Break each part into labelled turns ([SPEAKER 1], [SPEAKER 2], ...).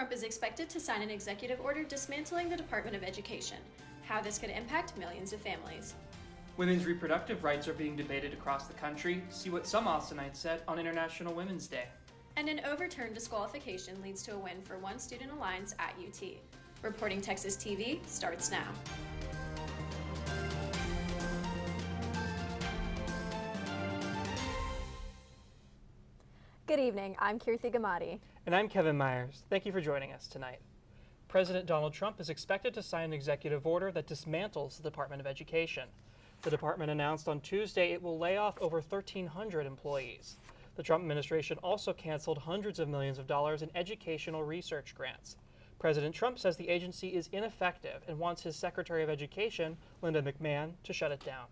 [SPEAKER 1] Trump is expected to sign an executive order dismantling the Department of Education. How this could impact millions of families.
[SPEAKER 2] Women's reproductive rights are being debated across the country. See what some Austinites said on International Women's Day.
[SPEAKER 1] And an overturned disqualification leads to a win for one student alliance at UT. Reporting Texas TV starts now.
[SPEAKER 3] Good evening, I'm Kirthi Gamadi.
[SPEAKER 2] And I'm Kevin Myers. Thank you for joining us tonight. President Donald Trump is expected to sign an executive order that dismantles the Department of Education. The department announced on Tuesday it will lay off over 1,300 employees. The Trump administration also canceled hundreds of millions of dollars in educational research grants. President Trump says the agency is ineffective and wants his Secretary of Education, Linda McMahon, to shut it down.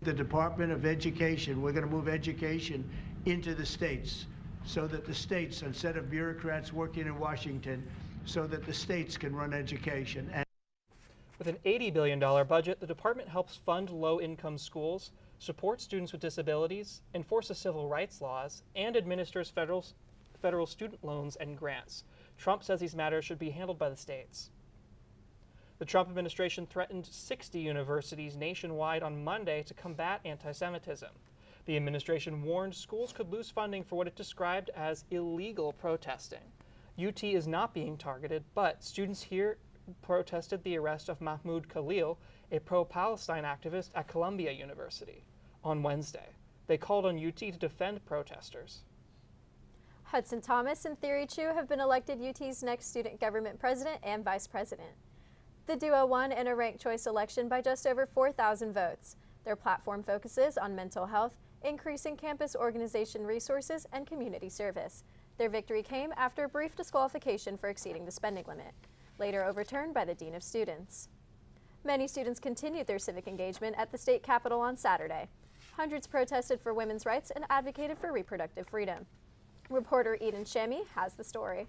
[SPEAKER 4] The Department of Education, we're going to move education into the states so that the states, instead of bureaucrats working in Washington, so that the states can run education. And
[SPEAKER 2] with an $80 billion budget, the department helps fund low-income schools, supports students with disabilities, enforces civil rights laws, and administers federal student loans and grants. Trump says these matters should be handled by the states. The Trump administration threatened 60 universities nationwide on Monday to combat anti-Semitism. The administration warned schools could lose funding for what it described as illegal protesting. UT is not being targeted, but students here protested the arrest of Mahmoud Khalil, a pro-Palestine activist at Columbia University, on Wednesday. They called on UT to defend protesters.
[SPEAKER 3] Hudson Thomas and Theory Chu have been elected UT's next student government president and vice president. The duo won in a ranked choice election by just over 4,000 votes. Their platform focuses on mental health, increasing campus organization resources, and community service. Their victory came after a brief disqualification for exceeding the spending limit, later overturned by the Dean of Students. Many students continued their civic engagement at the state capitol on Saturday. Hundreds protested for women's rights and advocated for reproductive freedom. Reporter Eden Shami has the story.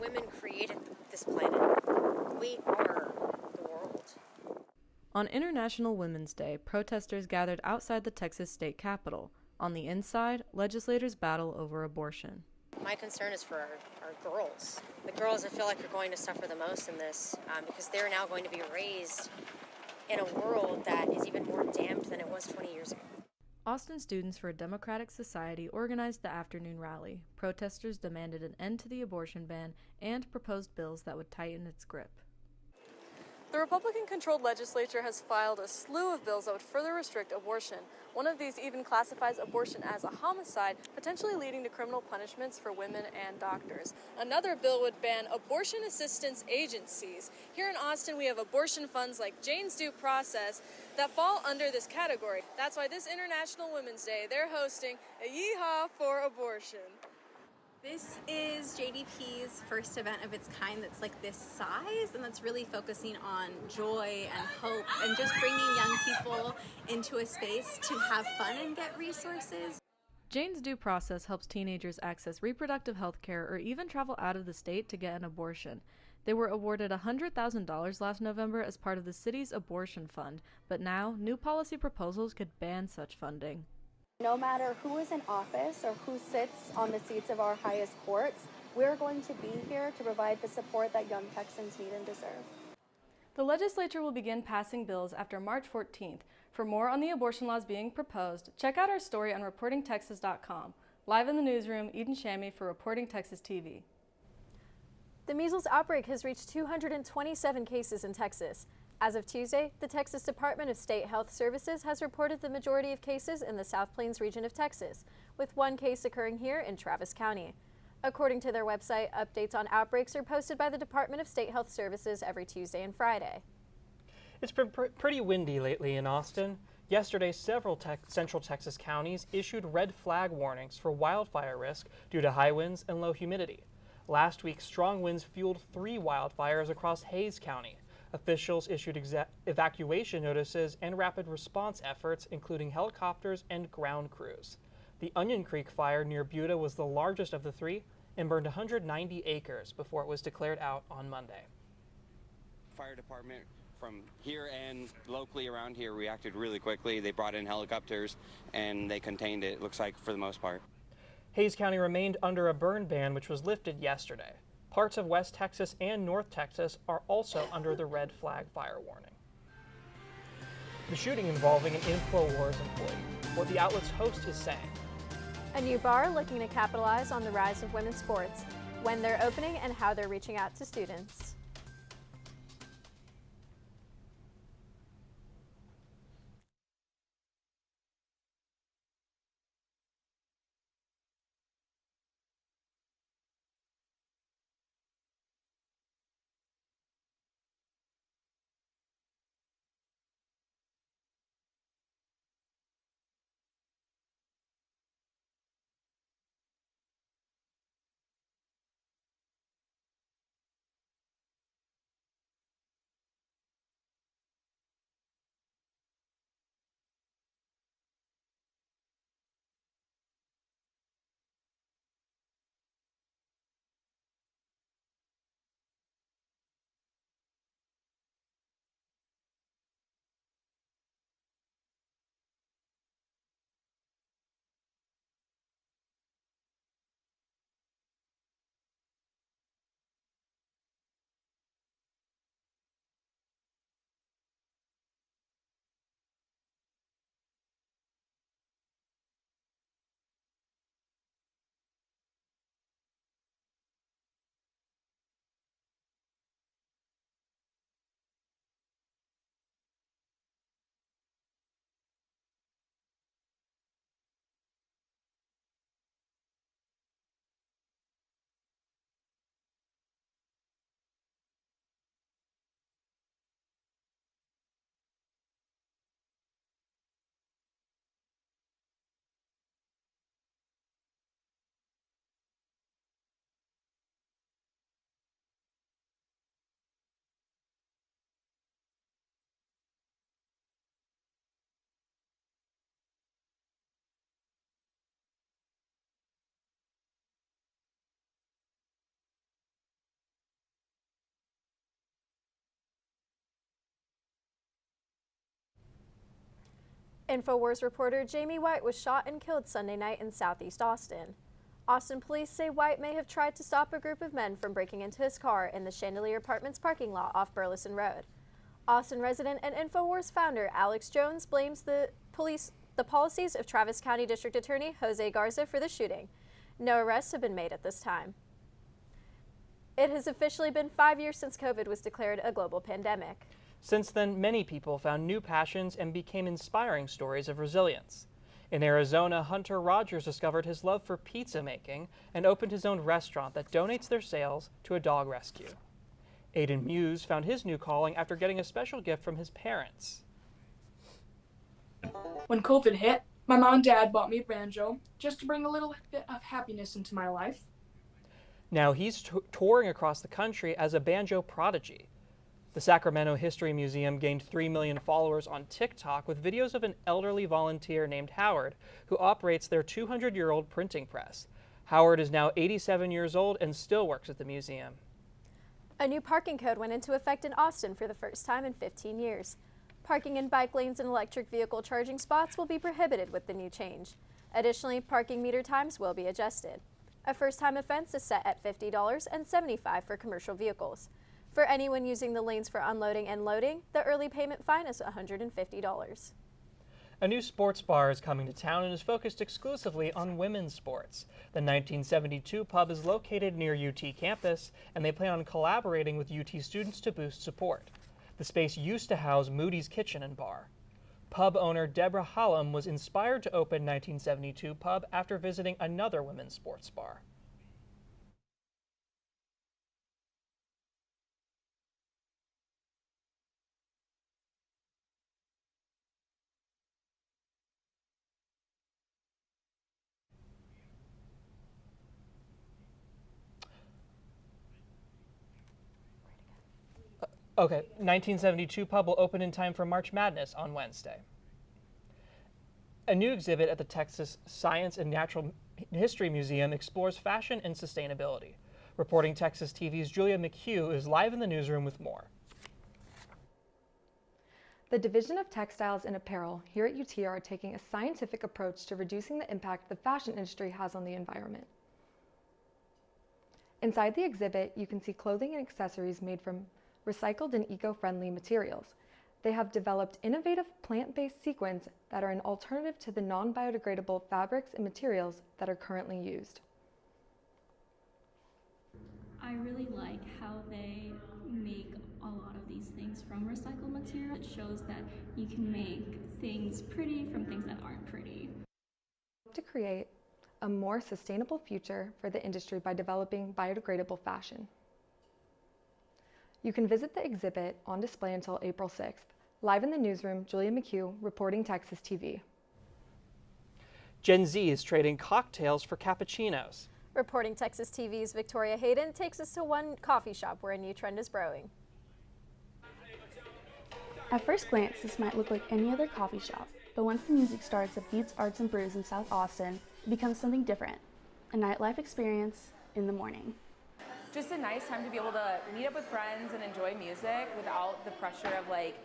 [SPEAKER 5] Women created this planet. We are the world.
[SPEAKER 6] On International Women's Day, protesters gathered outside the Texas state capitol. On the inside, legislators battle over abortion.
[SPEAKER 5] My concern is for our girls. The girls I feel like are going to suffer the most in this because they're now going to be raised in a world that is even more damned than it was 20 years ago.
[SPEAKER 6] Austin Students for a Democratic Society organized the afternoon rally. Protesters demanded an end to the abortion ban and proposed bills that would tighten its grip.
[SPEAKER 7] The Republican-controlled legislature has filed a slew of bills that would further restrict abortion. One of these even classifies abortion as a homicide, potentially leading to criminal punishments for women and doctors. Another bill would ban abortion assistance agencies. Here in Austin, we have abortion funds like Jane's Due Process that fall under this category. That's why this International Women's Day, they're hosting a Yeehaw for Abortion.
[SPEAKER 8] This is JDP's first event of its kind that's like this size, and that's really focusing on joy and hope and just bringing young people into a space to have fun and get resources.
[SPEAKER 6] Jane's Due Process helps teenagers access reproductive health care or even travel out of the state to get an abortion. They were awarded $100,000 last November as part of the city's abortion fund, but now new policy proposals could ban such funding.
[SPEAKER 9] No matter who is in office or who sits on the seats of our highest courts, we're going to be here to provide the support that young Texans need and deserve.
[SPEAKER 7] The legislature will begin passing bills after March 14th. For more on the abortion laws being proposed, check out our story on reportingtexas.com. Live in the newsroom, Eden Shami for Reporting Texas TV.
[SPEAKER 3] The measles outbreak has reached 227 cases in Texas. As of Tuesday, the Texas Department of State Health Services has reported the majority of cases in the South Plains region of Texas, with one case occurring here in Travis County. According to their website, updates on outbreaks are posted by the Department of State Health Services every Tuesday and Friday.
[SPEAKER 2] It's been pretty windy lately in Austin. Yesterday, several central Texas counties issued red flag warnings for wildfire risk due to high winds and low humidity. Last week, strong winds fueled 3 wildfires across Hays County. Officials issued evacuation notices and rapid response efforts, including helicopters and ground crews. The Onion Creek fire near Buda was the largest of the 3 and burned 190 acres before it was declared out on Monday.
[SPEAKER 10] Fire department from here and locally around here reacted really quickly. They brought in helicopters and they contained it, looks like, for the most part.
[SPEAKER 2] Hayes County remained under a burn ban, which was lifted yesterday. Parts of West Texas and North Texas are also under the red flag fire warning. The shooting involving an InfoWars employee. What the outlet's host is saying.
[SPEAKER 3] A new bar looking to capitalize on the rise of women's sports, when they're opening and how they're reaching out to students. InfoWars reporter Jamie White was shot and killed Sunday night in southeast Austin. Austin police say White may have tried to stop a group of men from breaking into his car in the Chandelier Apartments parking lot off Burleson Road. Austin resident and InfoWars founder Alex Jones blames the policies of Travis County District Attorney Jose Garza for the shooting. No arrests have been made at this time. It has officially been 5 years since COVID was declared a global pandemic.
[SPEAKER 2] Since then, many people found new passions and became inspiring stories of resilience. In Arizona, Hunter Rogers discovered his love for pizza making and opened his own restaurant that donates their sales to a dog rescue. Aiden Muse found his new calling after getting a special gift from his parents.
[SPEAKER 11] When COVID hit, my mom and dad bought me a banjo just to bring a little bit of happiness into my life.
[SPEAKER 2] Now he's touring across the country as a banjo prodigy. The Sacramento History Museum gained 3 million followers on TikTok with videos of an elderly volunteer named Howard who operates their 200-year-old printing press. Howard is now 87 years old and still works at the museum.
[SPEAKER 3] A new parking code went into effect in Austin for the first time in 15 years. Parking in bike lanes and electric vehicle charging spots will be prohibited with the new change. Additionally, parking meter times will be adjusted. A first-time offense is set at $50 and $75 for commercial vehicles. For anyone using the lanes for unloading and loading, the early payment fine is $150.
[SPEAKER 2] A new sports bar is coming to town and is focused exclusively on women's sports. The 1972 pub is located near UT campus, and they plan on collaborating with UT students to boost support. The space used to house Moody's Kitchen and Bar. Pub owner Deborah Hallam was inspired to open 1972 Pub after visiting another women's sports bar. Okay, 1972 Pub will open in time for March Madness on Wednesday. A new exhibit at the Texas Science and Natural History Museum explores fashion and sustainability. Reporting Texas TV's Julia McHugh is live in the newsroom with more.
[SPEAKER 12] The Division of Textiles and Apparel here at UT are taking a scientific approach to reducing the impact the fashion industry has on the environment. Inside the exhibit, you can see clothing and accessories made from recycled and eco-friendly materials. They have developed innovative plant-based sequins that are an alternative to the non-biodegradable fabrics and materials that are currently used.
[SPEAKER 13] I really like how they make a lot of these things from recycled material. It shows that you can make things pretty from things that aren't pretty.
[SPEAKER 12] To create a more sustainable future for the industry by developing biodegradable fashion. You can visit the exhibit on display until April 6th. Live in the newsroom, Julia McHugh, reporting Texas TV.
[SPEAKER 2] Gen Z is trading cocktails for cappuccinos.
[SPEAKER 3] Reporting Texas TV's Victoria Hayden takes us to one coffee shop where a new trend is brewing.
[SPEAKER 14] At first glance, this might look like any other coffee shop, but once the music starts at Beats Arts and Brews in South Austin, it becomes something different, a nightlife experience in the morning.
[SPEAKER 15] Just a nice time to be able to meet up with friends and enjoy music without the pressure of like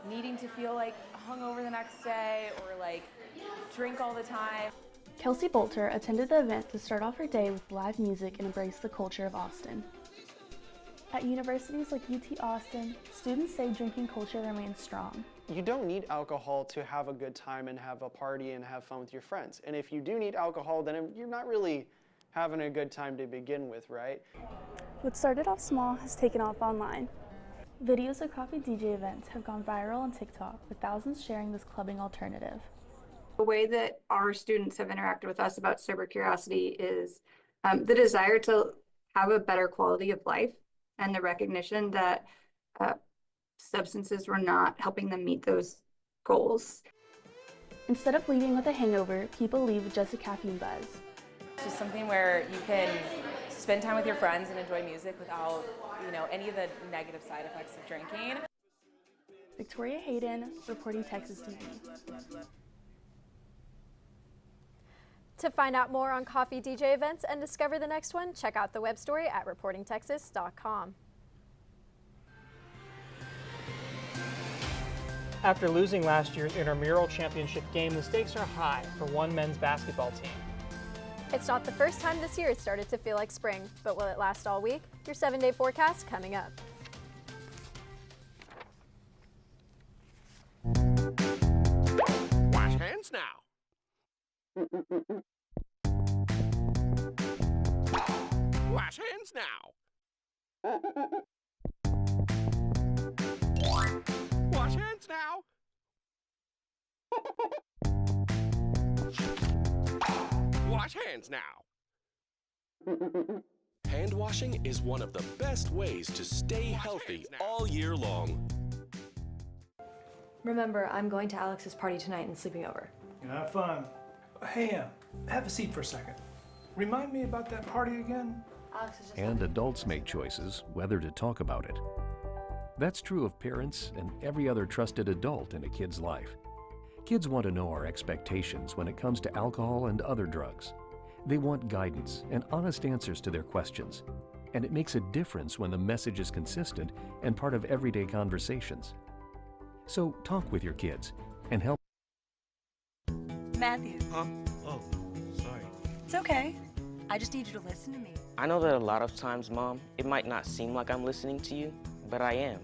[SPEAKER 15] needing to feel like hungover the next day or like drink all the time.
[SPEAKER 14] Kelsey Bolter attended the event to start off her day with live music and embrace the culture of Austin. At universities like UT Austin, students say drinking culture remains strong.
[SPEAKER 16] You don't need alcohol to have a good time and have a party and have fun with your friends. And if you do need alcohol, then you're not really having a good time to begin with, right?
[SPEAKER 14] What started off small has taken off online. Videos of coffee DJ events have gone viral on TikTok, with thousands sharing this clubbing alternative.
[SPEAKER 17] The way that our students have interacted with us about sober curiosity is the desire to have a better quality of life and the recognition that substances were not helping them meet those goals.
[SPEAKER 14] Instead of leaving with a hangover, people leave with just a caffeine buzz.
[SPEAKER 15] It's just something where you can spend time with your friends and enjoy music without, any of the negative side effects of drinking.
[SPEAKER 14] Victoria Hayden, reporting Texas TV.
[SPEAKER 3] To find out more on coffee DJ events and discover the next one, check out the web story at reportingtexas.com.
[SPEAKER 2] After losing last year's intramural championship game, the stakes are high for one men's basketball team.
[SPEAKER 3] It's not the first time this year it started to feel like spring, but will it last all week? Your 7-day forecast coming up.
[SPEAKER 18] Wash hands now. Wash hands now. Wash hands now. Wash hands now. Hand washing is one of the best ways to stay healthy all year long.
[SPEAKER 19] Remember, I'm going to Alex's party tonight and sleeping over.
[SPEAKER 20] Have fun. Hey, have a seat for a second. Remind me about that party again?
[SPEAKER 21] And adults make choices whether to talk about it. That's true of parents and every other trusted adult in a kid's life. Kids want to know our expectations when it comes to alcohol and other drugs. They want guidance and honest answers to their questions. And it makes a difference when the message is consistent and part of everyday conversations. So talk with your kids and help.
[SPEAKER 22] Matthew.
[SPEAKER 23] Huh? Oh, sorry.
[SPEAKER 22] It's okay. I just need you to listen to me.
[SPEAKER 24] I know that a lot of times, Mom, it might not seem like I'm listening to you, but I am.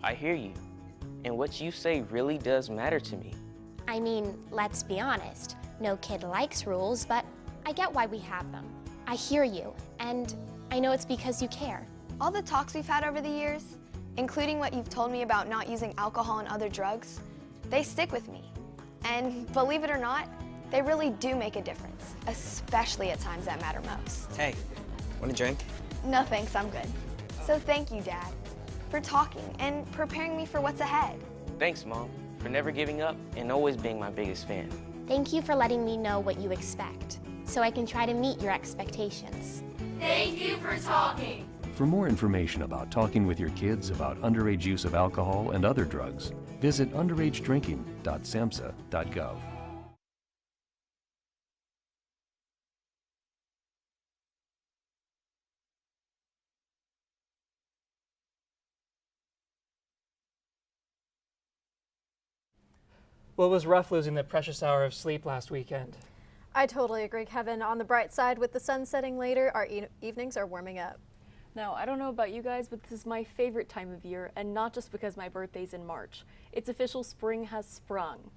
[SPEAKER 24] I hear you. And what you say really does matter to me.
[SPEAKER 5] I mean, let's be honest. No kid likes rules, but I get why we have them. I hear you, and I know it's because you care.
[SPEAKER 25] All the talks we've had over the years, including what you've told me about not using alcohol and other drugs, they stick with me. And believe it or not, they really do make a difference, especially at times that matter most.
[SPEAKER 24] Hey, want a drink?
[SPEAKER 25] No thanks, I'm good. So thank you, Dad, for talking and preparing me for what's ahead.
[SPEAKER 24] Thanks, Mom, for never giving up and always being my biggest fan.
[SPEAKER 5] Thank you for letting me know what you expect, so I can try to meet your expectations.
[SPEAKER 26] Thank you for talking.
[SPEAKER 21] For more information about talking with your kids about underage use of alcohol and other drugs, visit underagedrinking.samhsa.gov.
[SPEAKER 2] Well, it was rough losing that precious hour of sleep last weekend.
[SPEAKER 3] I totally agree, Kevin. On the bright side, with the sun setting later, our evenings are warming up.
[SPEAKER 1] Now, I don't know about you guys, but this is my favorite time of year, and not just because my birthday's in March. It's official, spring has sprung.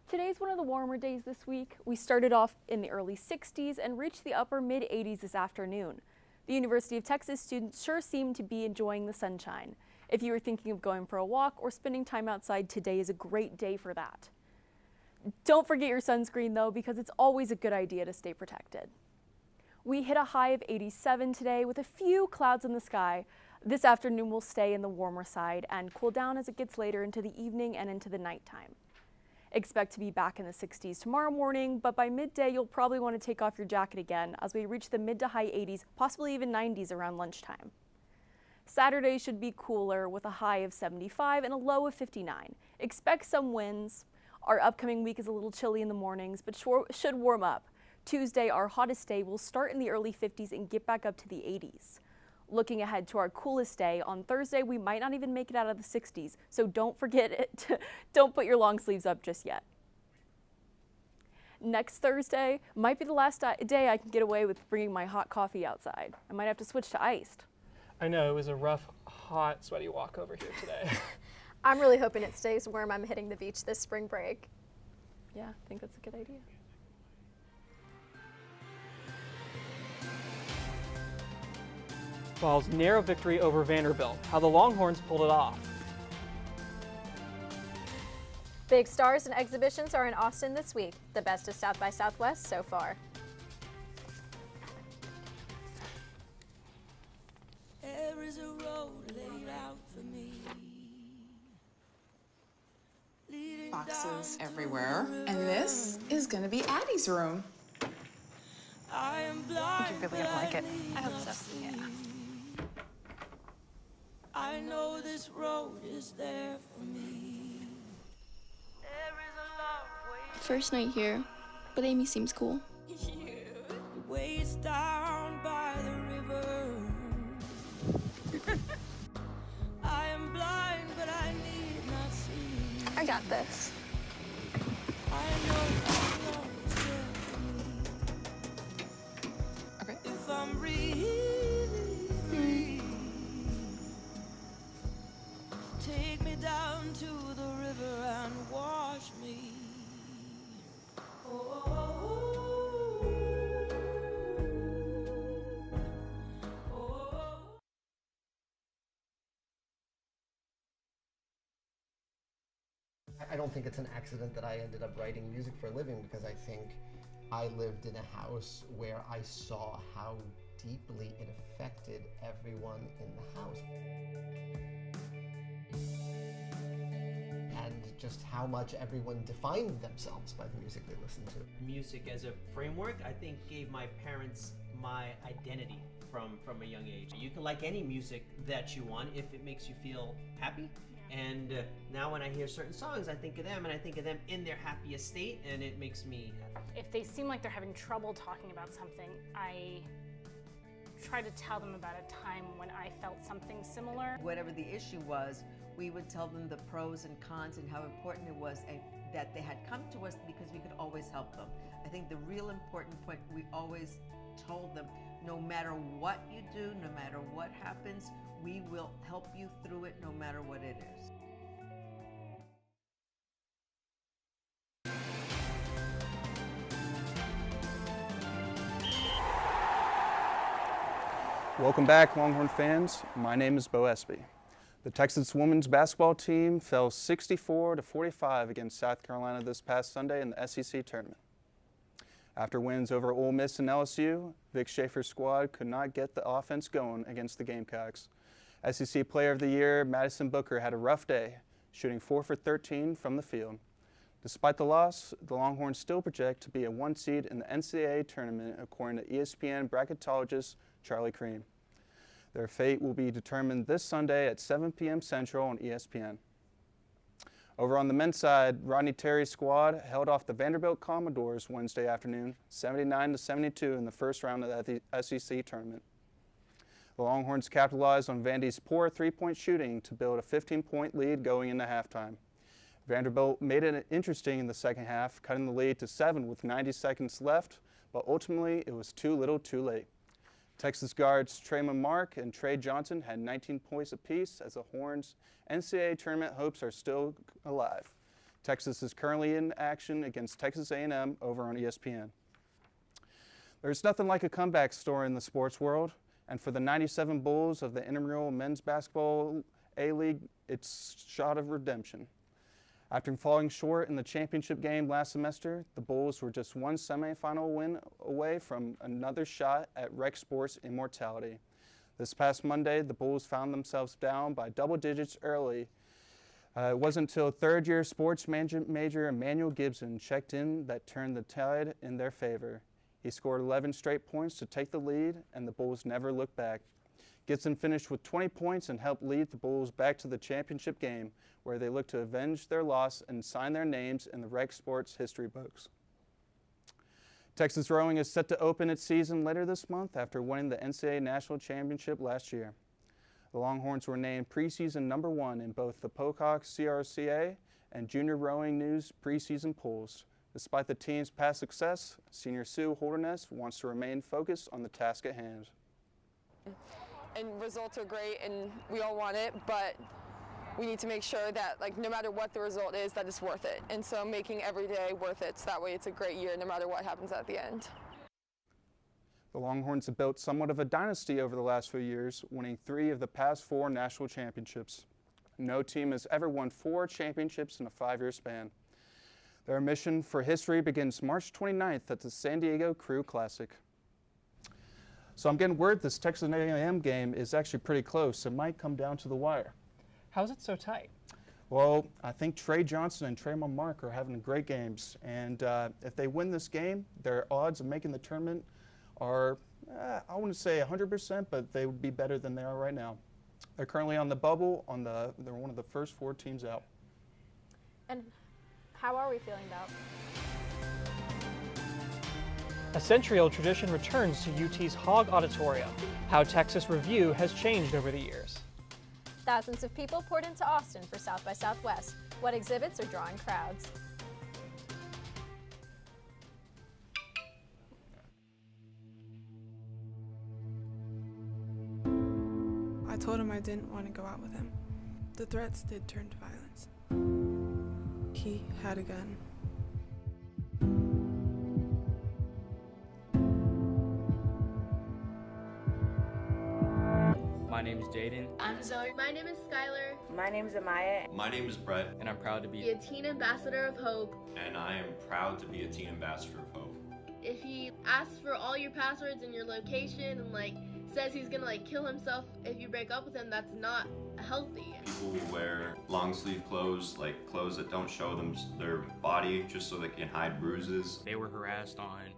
[SPEAKER 1] Today's one of the warmer days this week. We started off in the early 60s and reached the upper mid-80s this afternoon. The University of Texas students sure seem to be enjoying the sunshine. If you were thinking of going for a walk or spending time outside, today is a great day for that. Don't forget your sunscreen though, because it's always a good idea to stay protected. We hit a high of 87 today with a few clouds in the sky. This afternoon will stay in the warmer side and cool down as it gets later into the evening and into the nighttime. Expect to be back in the 60s tomorrow morning, but by midday you'll probably want to take off your jacket again as we reach the mid to high 80s, possibly even 90s around lunchtime. Saturday should be cooler with a high of 75 and a low of 59. Expect some winds. Our upcoming week is a little chilly in the mornings, but should warm up. Tuesday, our hottest day, will start in the early 50s and get back up to the 80s. Looking ahead to our coolest day, on Thursday, we might not even make it out of the 60s, so don't forget it. Don't put your long sleeves up just yet. Next Thursday might be the last day I can get away with bringing my hot coffee outside. I might have to switch to iced.
[SPEAKER 2] I know, it was a rough, hot, sweaty walk over here today.
[SPEAKER 3] I'm really hoping it stays warm. I'm hitting the beach this spring break.
[SPEAKER 1] Yeah, I think that's a good idea.
[SPEAKER 2] Ball's narrow victory over Vanderbilt, how the Longhorns pulled it off.
[SPEAKER 3] Big stars and exhibitions are in Austin this week. The best of South by Southwest so far.
[SPEAKER 4] There is a road laid out for me.
[SPEAKER 6] Boxes everywhere. And this is gonna be Addie's room.
[SPEAKER 4] I am blind,
[SPEAKER 6] You're really gonna like it.
[SPEAKER 4] I hope so. Yeah. I know this road is there for me. There is a love waiting.
[SPEAKER 7] First night here, but Amy seems cool.
[SPEAKER 4] The way it's down by the river. I am blind, but I need not see.
[SPEAKER 7] I got this.
[SPEAKER 4] I know this love is there for me.
[SPEAKER 6] Okay.
[SPEAKER 4] If I'm really free, take me down to the river and wash me.
[SPEAKER 8] I don't think it's an accident that I ended up writing music for a living, because I think I lived in a house where I saw how deeply it affected everyone in the house. And just how much everyone defined themselves by the music they listened to.
[SPEAKER 9] Music as a framework, I think, gave my parents my identity from a young age. You can like any music that you want if it makes you feel happy. And now when I hear certain songs, I think of them, and I think of them in their happiest state, and it makes me happy.
[SPEAKER 27] If they seem like they're having trouble talking about something, I try to tell them about a time when I felt something similar.
[SPEAKER 28] Whatever the issue was, we would tell them the pros and cons and how important it was that they had come to us because we could always help them. I think the real important point, we always told them, no matter what you do, no matter what happens, we will help you through it no matter what it is.
[SPEAKER 29] Welcome back, Longhorn fans. My name is Bo Espy. The Texas women's basketball team fell 64-45 against South Carolina this past Sunday in the SEC tournament. After wins over Ole Miss and LSU, Vic Schaefer's squad could not get the offense going against the Gamecocks. SEC Player of the Year Madison Booker had a rough day, shooting 4 for 13 from the field. Despite the loss, the Longhorns still project to be a 1 seed in the NCAA tournament, according to ESPN bracketologist Charlie Cream. Their fate will be determined this Sunday at 7 p.m. Central on ESPN. Over on the men's side, Rodney Terry's squad held off the Vanderbilt Commodores Wednesday afternoon, 79-72 in the first round of the SEC tournament. The Longhorns capitalized on Vandy's poor three-point shooting to build a 15-point lead going into halftime. Vanderbilt made it interesting in the second half, cutting the lead to 7 with 90 seconds left, but ultimately it was too little too late. Texas guards Traymond Mark and Trey Johnson had 19 points apiece as the Horns' NCAA tournament hopes are still alive. Texas is currently in action against Texas A&M over on ESPN. There's nothing like a comeback story in the sports world, and for the 97 Bulls of the intramural men's basketball A-League, it's shot of redemption. After falling short in the championship game last semester, the Bulls were just one semifinal win away from another shot at rec sports immortality. This past Monday, the Bulls found themselves down by double digits early. It wasn't until third-year sports major Emmanuel Gibson checked in that turned the tide in their favor. He scored 11 straight points to take the lead, and the Bulls never looked back. Gibson finished with 20 points and helped lead the Bulls back to the championship game, where they look to avenge their loss and sign their names in the rec sports history books. Texas rowing is set to open its season later this month after winning the NCAA National Championship last year. The Longhorns were named preseason #1 in both the Pocock CRCA and Junior Rowing News preseason polls. Despite the team's past success, senior Sue Holderness wants to remain focused on the task at hand.
[SPEAKER 10] And results are great and we all want it, but we need to make sure that no matter what the result is, that it's worth it. And so making every day worth it, so that way it's a great year no matter what happens at the end.
[SPEAKER 29] The Longhorns have built somewhat of a dynasty over the last few years, winning 3 of the past 4 national championships. No team has ever won 4 championships in a 5-year span. Their mission for history begins March 29th at the San Diego Crew Classic. So I'm getting word this Texas A&M game is actually pretty close. It might come down to the wire.
[SPEAKER 2] How's it so tight?
[SPEAKER 29] Well, I think Trey Johnson and Traymond Mark are having great games. And if they win this game, their odds of making the tournament are, I wouldn't say 100%, but they would be better than they are right now. They're currently on the bubble. They're one of the first 4 teams out.
[SPEAKER 3] And how are we feeling about?
[SPEAKER 2] A century-old tradition returns to UT's Hogg Auditorium. How Texas Review has changed over the years.
[SPEAKER 3] Thousands of people poured into Austin for South by Southwest. What exhibits are drawing crowds?
[SPEAKER 11] I told him I didn't want to go out with him. The threats did turn to violence. He had a gun.
[SPEAKER 12] My name is Jaden.
[SPEAKER 26] I'm Zoe. My name is Skylar.
[SPEAKER 13] My name is Amaya.
[SPEAKER 14] My name is Brett.
[SPEAKER 12] And I'm proud to
[SPEAKER 26] Be a teen ambassador of hope.
[SPEAKER 14] And I am proud to be a teen ambassador of hope.
[SPEAKER 26] If he asks for all your passwords and your location and says he's gonna kill himself if you break up with him, that's not healthy.
[SPEAKER 14] People will wear long sleeve clothes, clothes that don't show them their body just so they can hide bruises.
[SPEAKER 12] They were harassed on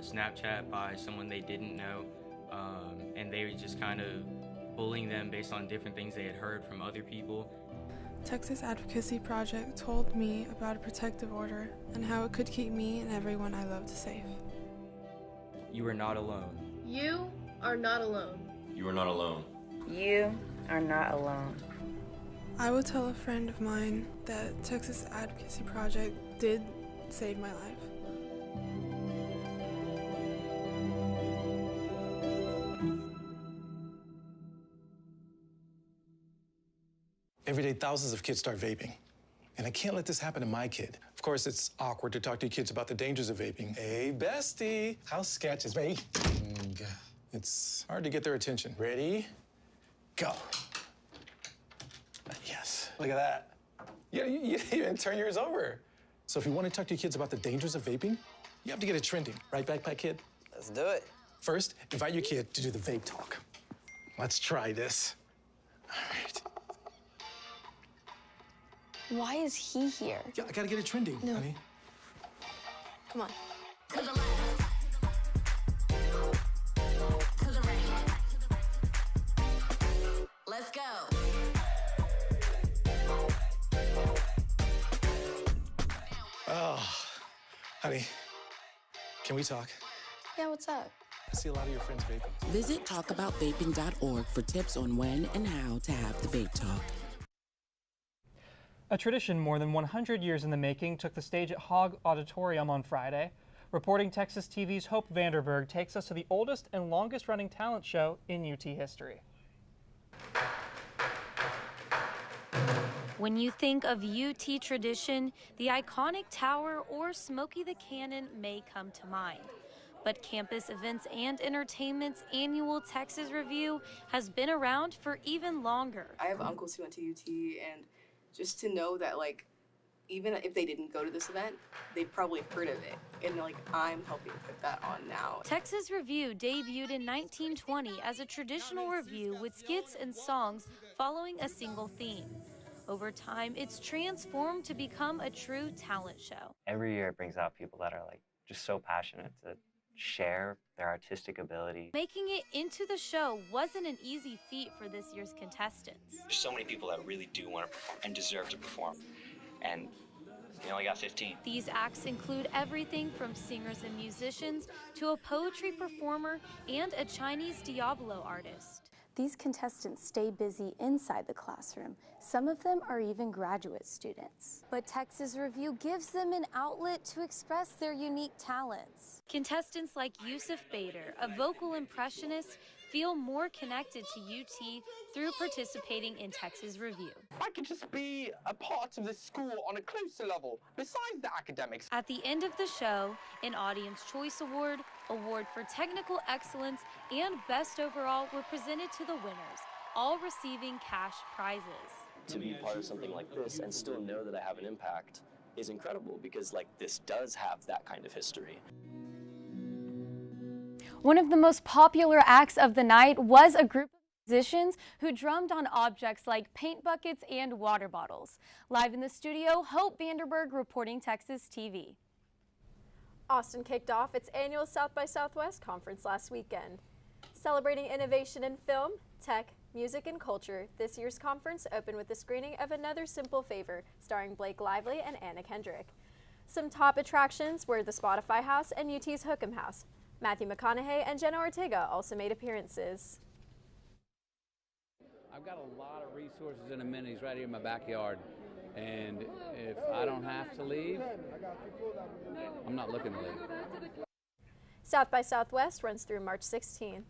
[SPEAKER 12] Snapchat by someone they didn't know, and they were just kind of bullying them based on different things they had heard from other people.
[SPEAKER 11] Texas Advocacy Project told me about a protective order and how it could keep me and everyone I loved safe.
[SPEAKER 12] You are not alone.
[SPEAKER 26] You are not alone.
[SPEAKER 14] You are not alone.
[SPEAKER 13] You are not alone.
[SPEAKER 11] I will tell a friend of mine that Texas Advocacy Project did save my life.
[SPEAKER 15] Every day, thousands of kids start vaping. And I can't let this happen to my kid. Of course, it's awkward to talk to kids about the dangers of vaping. Hey, bestie, how sketch is vaping? It's hard to get their attention. Ready? Go. Yes, look at that. You even turn yours over. So if you want to talk to your kids about the dangers of vaping, you have to get it trending. Right, Backpack Kid?
[SPEAKER 16] Let's do it.
[SPEAKER 15] First, invite your kid to do the vape talk. Let's try this. All right.
[SPEAKER 25] Why is he here?
[SPEAKER 15] Yeah, I gotta get it trending, honey.
[SPEAKER 25] Come on.
[SPEAKER 26] To the left. To the right. Let's go.
[SPEAKER 15] Oh, honey, can we talk?
[SPEAKER 25] Yeah, what's up?
[SPEAKER 15] I see a lot of your friends vaping.
[SPEAKER 5] Visit talkaboutvaping.org for tips on when and how to have the vape talk.
[SPEAKER 2] A tradition more than 100 years in the making took the stage at Hogg Auditorium on Friday. Reporting Texas TV's Hope Vanderberg takes us to the oldest and longest-running talent show in UT history.
[SPEAKER 16] When you think of UT tradition, the iconic tower or Smokey the Cannon may come to mind. But Campus Events and Entertainment's annual Texas Review has been around for even longer.
[SPEAKER 17] I have uncles who went to UT, and just to know that, like, even if they didn't go to this event, they probably heard of it. And, like, I'm helping put that on now.
[SPEAKER 16] Texas Review debuted in 1920 as a traditional review with skits and songs following a single theme. Over time, it's transformed to become a true talent show.
[SPEAKER 18] Every year it brings out people that are like just so passionate to share their artistic ability.
[SPEAKER 16] Making it into the show wasn't an easy feat for this year's contestants.
[SPEAKER 19] There's so many people that really do want to perform and deserve to perform, and they only got 15.
[SPEAKER 16] These acts include everything from singers and musicians to a poetry performer and a Chinese Diablo artist.
[SPEAKER 1] These contestants stay busy inside the classroom. Some of them are even graduate students. But Texas Review gives them an outlet to express their unique talents.
[SPEAKER 16] Contestants like Yusuf Bader, a vocal impressionist, feel more connected to UT through participating in Texas Review.
[SPEAKER 18] I could just be a part of this school on a closer level, besides the academics.
[SPEAKER 16] At the end of the show, an Audience Choice Award, Award for Technical Excellence, and Best Overall were presented to the winners, all receiving cash prizes.
[SPEAKER 19] To be part of something like this and still know that I have an impact is incredible, because like this does have that kind of history.
[SPEAKER 1] One of the most popular acts of the night was a group of musicians who drummed on objects like paint buckets and water bottles. Live in the studio, Hope Vanderberg reporting Texas TV.
[SPEAKER 3] Austin kicked off its annual South by Southwest conference last weekend. Celebrating innovation in film, tech, music, and culture, this year's conference opened with the screening of Another Simple Favor, starring Blake Lively and Anna Kendrick. Some top attractions were the Spotify House and UT's Hookham House. Matthew McConaughey and Jenna Ortega also made appearances.
[SPEAKER 21] I've got a lot of resources and amenities right here in my backyard, and if I don't have to leave, I'm not looking to leave.
[SPEAKER 3] South by Southwest runs through March 16th.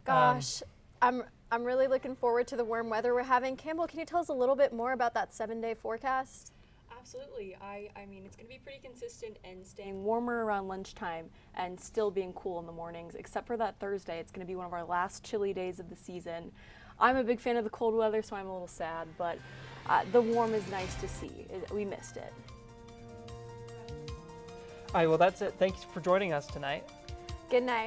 [SPEAKER 3] Gosh, I'm really looking forward to the warm weather we're having. Campbell, can you tell us a little bit more about that 7-day forecast?
[SPEAKER 1] Absolutely. I mean, it's going to be pretty consistent and staying warmer around lunchtime and still being cool in the mornings, except for that Thursday. It's going to be one of our last chilly days of the season. I'm a big fan of the cold weather, so I'm a little sad, but the warm is nice to see. We missed it.
[SPEAKER 2] All right, well, that's it. Thanks for joining us tonight.
[SPEAKER 3] Good night.